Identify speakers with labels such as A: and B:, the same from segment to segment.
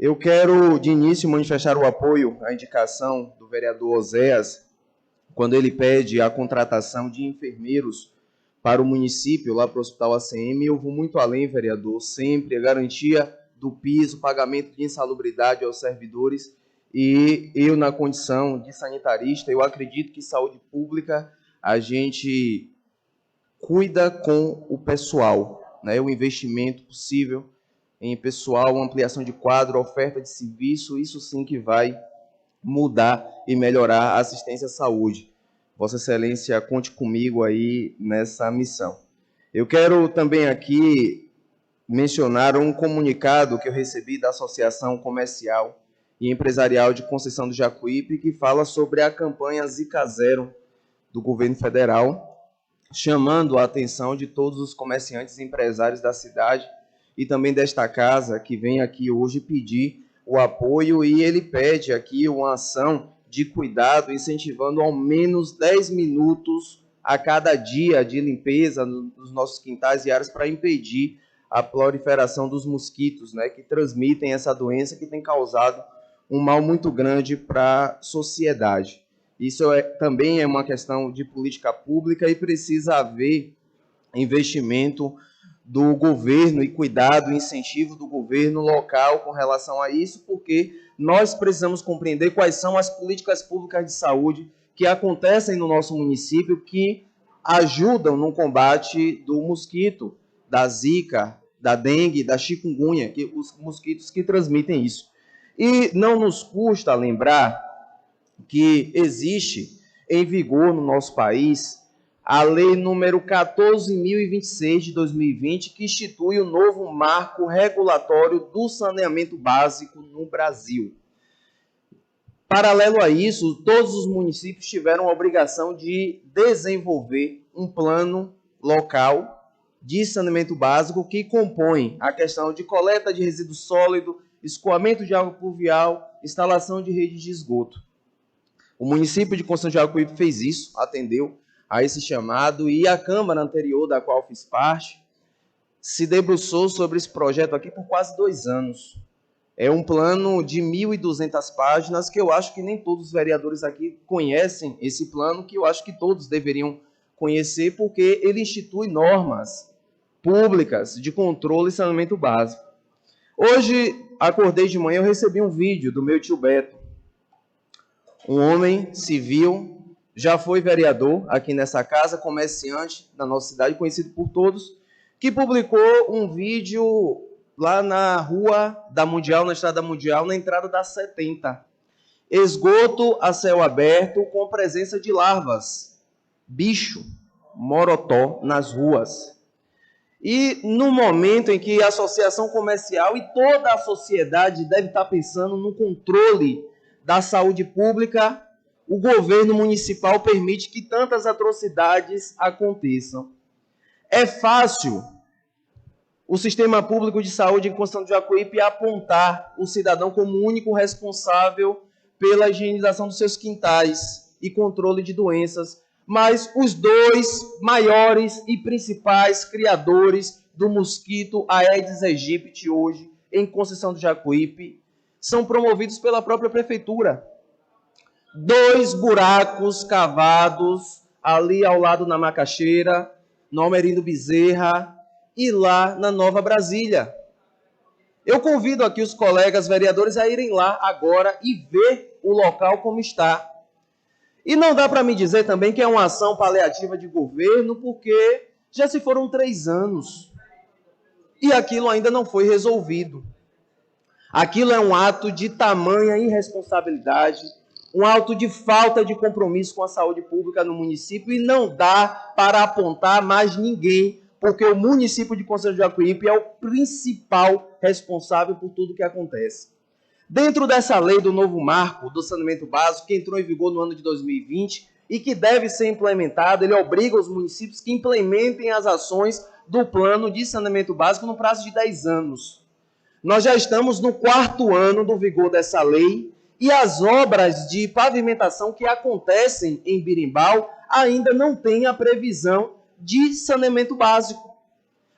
A: Eu quero, de início, manifestar o apoio à indicação do vereador Oséias, quando ele pede a contratação de enfermeiros para o município, lá para o Hospital ACM. Eu vou muito além, vereador, sempre a garantia do piso, pagamento de insalubridade aos servidores, e eu, na condição de sanitarista, eu acredito que saúde pública a gente cuida com o pessoal, né? O investimento possível em pessoal, ampliação de quadro, oferta de serviço, isso sim que vai mudar e melhorar a assistência à saúde. Vossa Excelência, conte comigo aí nessa missão. Eu quero também aqui mencionar um comunicado que eu recebi da Associação Comercial e Empresarial de Conceição do Jacuípe, que fala sobre a campanha Zika Zero do governo federal, chamando a atenção de todos os comerciantes e empresários da cidade e também desta casa, que vem aqui hoje pedir o apoio, e ele pede aqui uma ação de cuidado, incentivando ao menos 10 minutos a cada dia de limpeza nos nossos quintais e áreas para impedir a proliferação dos mosquitos, né, que transmitem essa doença que tem causado um mal muito grande para a sociedade. Isso também é uma questão de política pública e precisa haver investimento do governo e cuidado, incentivo do governo local com relação a isso, porque nós precisamos compreender quais são as políticas públicas de saúde que acontecem no nosso município, que ajudam no combate do mosquito, da zika, da dengue, da chikungunya, que os mosquitos que transmitem isso. E não nos custa lembrar que existe em vigor no nosso país a Lei número 14.026 de 2020, que institui o novo marco regulatório do saneamento básico no Brasil. Paralelo a isso, todos os municípios tiveram a obrigação de desenvolver um plano local de saneamento básico que compõe a questão de coleta de resíduo sólido, escoamento de água pluvial, instalação de redes de esgoto. O município de Conceição do Jacuípe fez isso, atendeu a esse chamado, e a Câmara anterior, da qual fiz parte, se debruçou sobre esse projeto aqui por quase 2 anos. É um plano de 1.200 páginas, que eu acho que nem todos os vereadores aqui conhecem esse plano, que eu acho que todos deveriam conhecer, porque ele institui normas públicas de controle e saneamento básico. Hoje, acordei de manhã, eu recebi um vídeo do meu tio Beto, um homem civil, já foi vereador aqui nessa casa, comerciante da nossa cidade, conhecido por todos, que publicou um vídeo lá na Rua da Mundial, na Estrada Mundial, na entrada da 70. Esgoto a céu aberto com presença de larvas, bicho, morotó nas ruas. E no momento em que a associação comercial e toda a sociedade deve estar pensando no controle da saúde pública, o governo municipal permite que tantas atrocidades aconteçam. É fácil o sistema público de saúde em Conceição do Jacuípe apontar o cidadão como o único responsável pela higienização dos seus quintais e controle de doenças, mas os 2 maiores e principais criadores do mosquito Aedes aegypti hoje em Conceição do Jacuípe são promovidos pela própria prefeitura. 2 buracos cavados ali ao lado na Macaxeira, no Almerindo Bezerra e lá na Nova Brasília. Eu convido aqui os colegas vereadores a irem lá agora e ver o local como está. E não dá para me dizer também que é uma ação paliativa de governo, porque já se foram 3 anos e aquilo ainda não foi resolvido. Aquilo é um ato de tamanha irresponsabilidade, um ato de falta de compromisso com a saúde pública no município, e não dá para apontar mais ninguém, porque o município de Conceição do Jacuípe é o principal responsável por tudo que acontece. Dentro dessa lei do novo marco do saneamento básico, que entrou em vigor no ano de 2020 e que deve ser implementado, ele obriga os municípios que implementem as ações do plano de saneamento básico no prazo de 10 anos. Nós já estamos no 4º ano do vigor dessa lei, e as obras de pavimentação que acontecem em Birimbau ainda não têm a previsão de saneamento básico.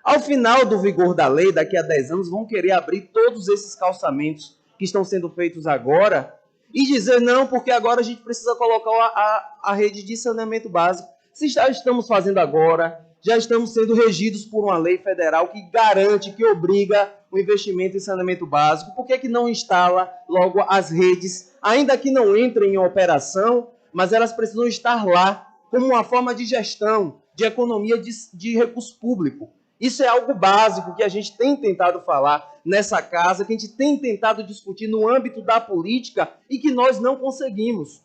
A: Ao final do vigor da lei, daqui a 10 anos, vão querer abrir todos esses calçamentos que estão sendo feitos agora e dizer não, porque agora a gente precisa colocar a rede de saneamento básico. Se já estamos fazendo agora, já estamos sendo regidos por uma lei federal que garante, que obriga o investimento em saneamento básico, por que não instala logo as redes, ainda que não entrem em operação, mas elas precisam estar lá como uma forma de gestão, de economia de recurso público. Isso é algo básico que a gente tem tentado falar nessa casa, que a gente tem tentado discutir no âmbito da política e que nós não conseguimos.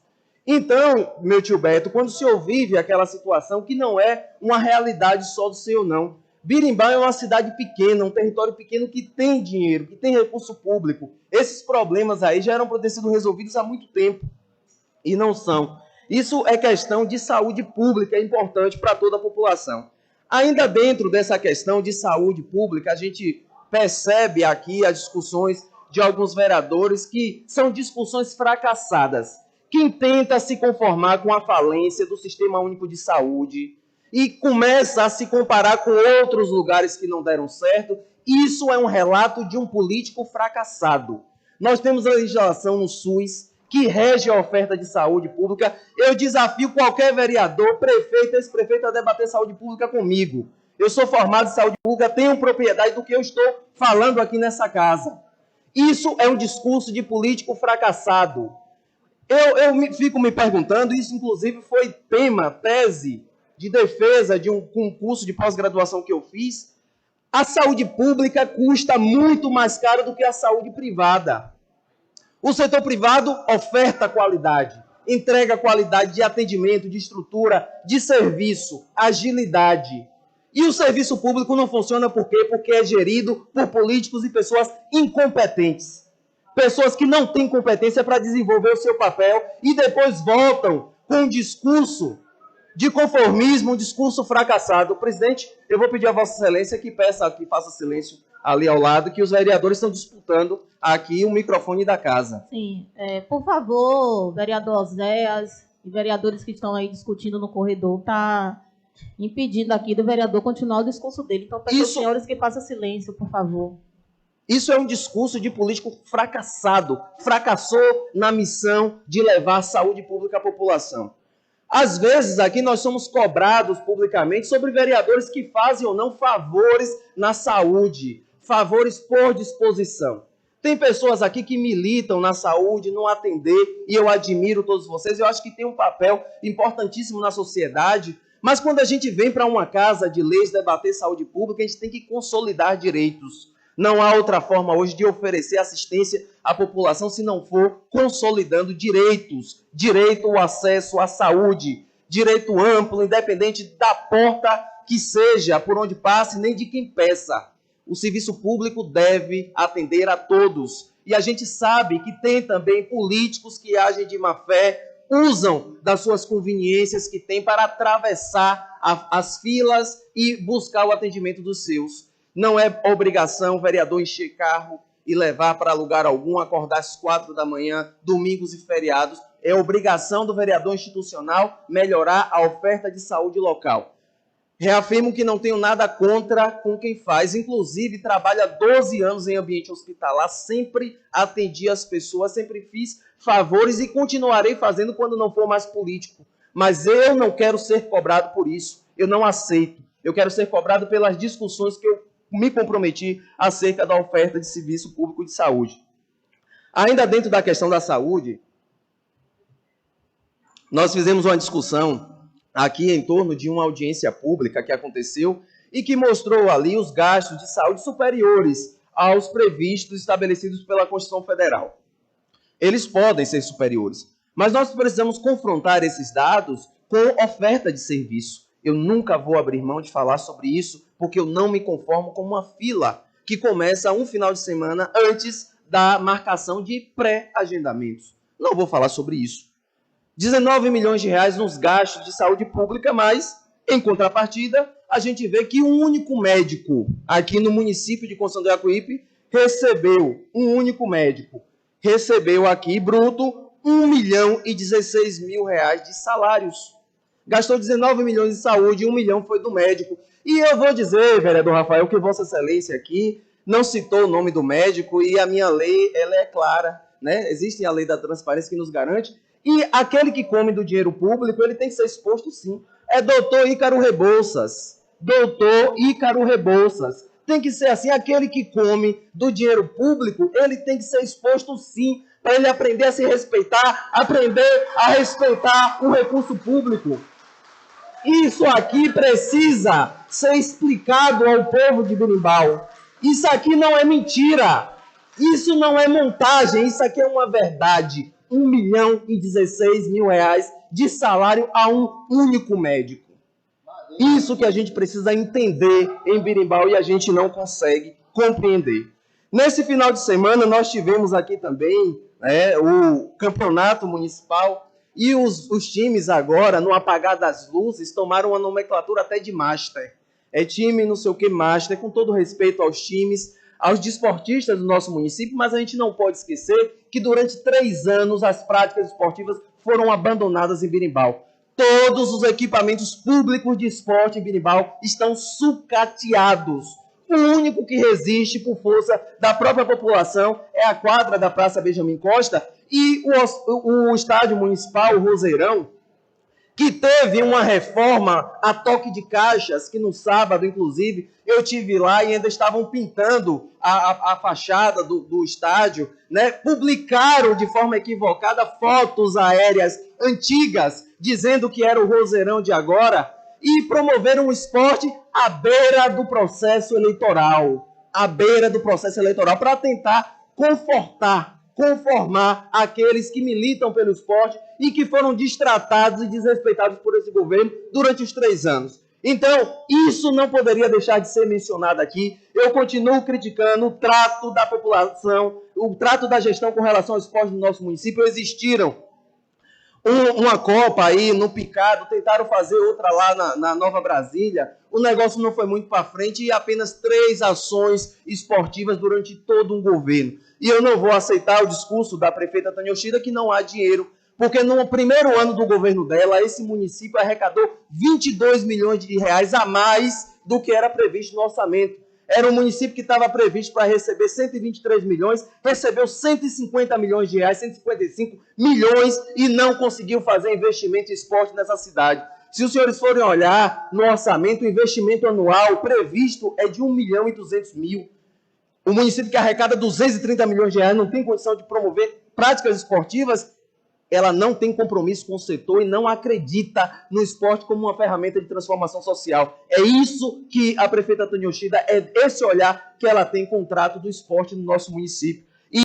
A: Então, meu tio Beto, quando o senhor vive aquela situação que não é uma realidade só do senhor, não. Birimbau é uma cidade pequena, um território pequeno que tem dinheiro, que tem recurso público. Esses problemas aí já eram para ter sido resolvidos há muito tempo e não são. Isso é questão de saúde pública, é importante para toda a população. Ainda dentro dessa questão de saúde pública, a gente percebe aqui as discussões de alguns vereadores que são discussões fracassadas. Quem tenta se conformar com a falência do Sistema Único de Saúde e começa a se comparar com outros lugares que não deram certo, isso é um relato de um político fracassado. Nós temos a legislação no SUS que rege a oferta de saúde pública. Eu desafio qualquer vereador, prefeito, ex-prefeito a debater saúde pública comigo. Eu sou formado em saúde pública, tenho propriedade do que eu estou falando aqui nessa casa. Isso é um discurso de político fracassado. Eu fico me perguntando, isso inclusive foi tema, tese de defesa de um concurso de pós-graduação que eu fiz. A saúde pública custa muito mais caro do que a saúde privada. O setor privado oferta qualidade, entrega qualidade de atendimento, de estrutura, de serviço, agilidade. E o serviço público não funciona por quê? Porque é gerido por políticos e pessoas incompetentes. Pessoas que não têm competência para desenvolver o seu papel e depois voltam com um discurso de conformismo, um discurso fracassado. Presidente, eu vou pedir a Vossa Excelência que faça silêncio ali ao lado, que os vereadores estão disputando aqui o microfone da casa.
B: Sim, por favor, vereador Oséias e vereadores que estão aí discutindo no corredor, está impedindo aqui do vereador continuar o discurso dele. Então, peço aos senhores que façam silêncio, por favor.
A: Isso é um discurso de político fracassado. Fracassou na missão de levar saúde pública à população. Às vezes, aqui nós somos cobrados publicamente sobre vereadores que fazem ou não favores na saúde, favores por disposição. Tem pessoas aqui que militam na saúde, no atender, e eu admiro todos vocês. Eu acho que tem um papel importantíssimo na sociedade, mas quando a gente vem para uma casa de leis debater saúde pública, a gente tem que consolidar direitos. Não há outra forma hoje de oferecer assistência à população se não for consolidando direitos. Direito ao acesso à saúde, direito amplo, independente da porta que seja, por onde passe, nem de quem peça. O serviço público deve atender a todos. E a gente sabe que tem também políticos que agem de má fé, usam das suas conveniências que têm para atravessar as filas e buscar o atendimento dos seus. Não é obrigação o vereador encher carro e levar para lugar algum, acordar às 4 da manhã, domingos e feriados. É obrigação do vereador institucional melhorar a oferta de saúde local. Reafirmo que não tenho nada contra com quem faz. Inclusive, trabalho há 12 anos em ambiente hospitalar, sempre atendi as pessoas, sempre fiz favores e continuarei fazendo quando não for mais político. Mas eu não quero ser cobrado por isso. Eu não aceito. Eu quero ser cobrado pelas discussões que eu me comprometi acerca da oferta de serviço público de saúde. Ainda dentro da questão da saúde, nós fizemos uma discussão aqui em torno de uma audiência pública que aconteceu e que mostrou ali os gastos de saúde superiores aos previstos estabelecidos pela Constituição Federal. Eles podem ser superiores, mas nós precisamos confrontar esses dados com oferta de serviço. Eu nunca vou abrir mão de falar sobre isso, porque eu não me conformo com uma fila que começa um final de semana antes da marcação de pré-agendamentos. Não vou falar sobre isso. 19 milhões de reais nos gastos de saúde pública, mas, em contrapartida, a gente vê que um único médico aqui no município de Conceição do Jacuípe recebeu aqui, bruto, 1 milhão e 16 mil reais de salários. Gastou 19 milhões de saúde e 1 milhão foi do médico. E eu vou dizer, vereador Rafael, que Vossa Excelência aqui não citou o nome do médico e a minha lei ela é clara, né? Existe a lei da transparência que nos garante e aquele que come do dinheiro público ele tem que ser exposto sim. É doutor Ícaro Rebouças. Doutor Ícaro Rebouças. Tem que ser assim, aquele que come do dinheiro público, ele tem que ser exposto sim, para ele aprender a se respeitar, aprender a respeitar o recurso público. Isso aqui precisa ser explicado ao povo de Berimbau. Isso aqui não é mentira. Isso não é montagem. Isso aqui é uma verdade. 1.016.000 reais de salário a um único médico. Isso que a gente precisa entender em Berimbau e a gente não consegue compreender. Nesse final de semana, nós tivemos aqui também o campeonato municipal e os times agora, no apagar das luzes, tomaram uma nomenclatura até de master. É time não sei o que master, com todo respeito aos times, aos desportistas do nosso município, mas a gente não pode esquecer que durante 3 anos as práticas esportivas foram abandonadas em Berimbau. Todos os equipamentos públicos de esporte em Berimbau estão sucateados. O único que resiste por força da própria população é a quadra da Praça Benjamin Costa e o estádio municipal, o Roseirão, que teve uma reforma a toque de caixas, que no sábado, inclusive, eu tive lá e ainda estavam pintando a fachada do estádio, né? Publicaram de forma equivocada fotos aéreas antigas, dizendo que era o Roseirão de agora, e promoveram o esporte à beira do processo eleitoral. À beira do processo eleitoral, para tentar conformar aqueles que militam pelo esporte e que foram destratados e desrespeitados por esse governo durante os 3 anos. Então, isso não poderia deixar de ser mencionado aqui. Eu continuo criticando o trato da população, o trato da gestão com relação ao esporte no nosso município. Existiram uma Copa aí no Picado, tentaram fazer outra lá na Nova Brasília. O negócio não foi muito para frente e apenas 3 ações esportivas durante todo um governo. E eu não vou aceitar o discurso da prefeita Tânia Yoshida que não há dinheiro, porque no primeiro ano do governo dela, esse município arrecadou 22 milhões de reais a mais do que era previsto no orçamento. Era um município que estava previsto para receber 123 milhões, recebeu 150 milhões de reais, 155 milhões e não conseguiu fazer investimento em esporte nessa cidade. Se os senhores forem olhar no orçamento, o investimento anual previsto é de 1.200.000. O município que arrecada 230 milhões de reais não tem condição de promover práticas esportivas, ela não tem compromisso com o setor e não acredita no esporte como uma ferramenta de transformação social. É isso que a prefeita Tânia Yoshida, é esse olhar que ela tem com o trato do esporte no nosso município.